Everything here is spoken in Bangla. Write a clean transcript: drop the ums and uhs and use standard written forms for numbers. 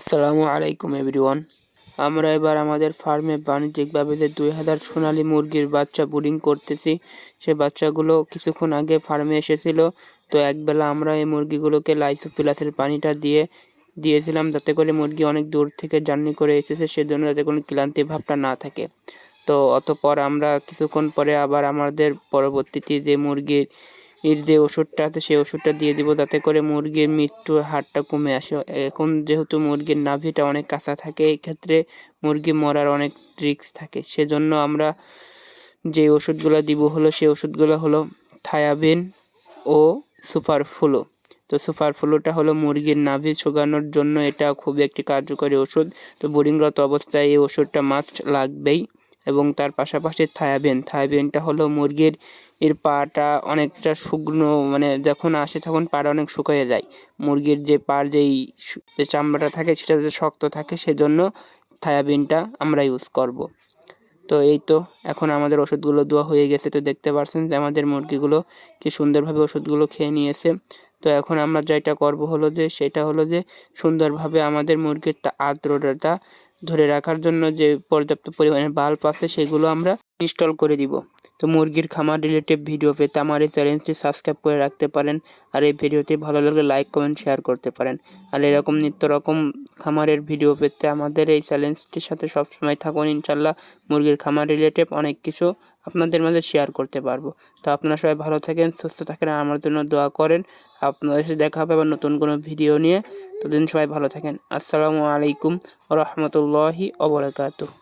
আসসালামু আলাইকুম এভরিওয়ান। আমরা এবার আমাদের ফার্মে বাণিজ্যিকভাবে যে 2000 সোনালী মুরগির বাচ্চা ব্রুডিং করতেছি, সে বাচ্চাগুলো কিছুক্ষণ আগে ফার্মে এসেছিল। তো একবেলা আমরা এই মুরগিগুলোকে লাইসোপ্লাসের পানিটা দিয়েছিলাম, যাতে করে মুরগি অনেক দূর থেকে জার্নি করে এসেছে, সেজন্য যাতে কোনো ক্লান্তি ভাবটা না থাকে। তো অতঃপর আমরা কিছুক্ষণ পরে আবার আমাদের পরবর্তীতে যে মুরগির যে ওষুধটা আছে সেই ওষুধটা দিয়ে দিব, যাতে করে মুরগির মৃত্যুর হারটা কমে আসে। এখন যেহেতু মুরগির নাভিটা অনেক কাঁচা থাকে, এই ক্ষেত্রে মুরগি মরার অনেক রিস্ক থাকে। সেজন্য আমরা যে ওষুধগুলো দিব সেই ওষুধগুলো হলো থায়াবিন ও সুপারফ্লু। তো সুপারফ্লুটা হলো মুরগির নাভি শুকানোর জন্য, এটা খুবই একটি কার্যকরী ওষুধ। তো বোর্ডিংরত অবস্থায় এই ওষুধটা মাস্ট লাগবেই। এবং তার পাশাপাশি থায়াবিনটা হলো মুরগির পাটা অনেকটা শুকনো, মানে যখন আসে তখন পাটা অনেক শুকিয়ে যায়। মুরগির যে পার যে চামড়াটা থাকে সেটা যাতে শক্ত থাকে, সেজন্য থায়াবিনটা আমরা ইউজ করব। তো এই তো এখন আমাদের ওষুধগুলো দেওয়া হয়ে গেছে। তো দেখতে পাচ্ছেন যে আমাদের মুরগিগুলো কি সুন্দরভাবে ওষুধগুলো খেয়ে নিয়েছে। তো এখন আমরা যেটা করব সেটা হলো যে সুন্দরভাবে আমাদের মুরগির আর্দ্রতা ধরে রাখার জন্য যে পর্যাপ্ত পরিমাণে বাল্ব আছে সেগুলো আমরা ইনস্টল করে দিব। তো মুরগির খামার রিলেটেড ভিডিও পেতে আমার এই চ্যানেলটি সাবস্ক্রাইব করে রাখতে পারেন। আর এই ভিডিওটি ভালো লাগলে লাইক কমেন্ট শেয়ার করতে পারেন। আর এরকম নিত্য রকম খামারের ভিডিও পেতে আমাদের এই চ্যানেলটির সাথে সবসময় থাকুন। ইনশাল্লাহ মুরগির খামার রিলেটেড অনেক কিছু আপনাদের মাঝে শেয়ার করতে পারবো। তো আপনারা সবাই ভালো থাকেন, সুস্থ থাকেন, আমার জন্য দোয়া করেন। আপনাদের সাথে দেখা হবে আবার নতুন কোনো ভিডিও নিয়ে। ততদিন সবাই ভালো থাকেন। আসসালামু আলাইকুম ওয়া রাহমাতুল্লাহি ওয়া বারাকাতুহু।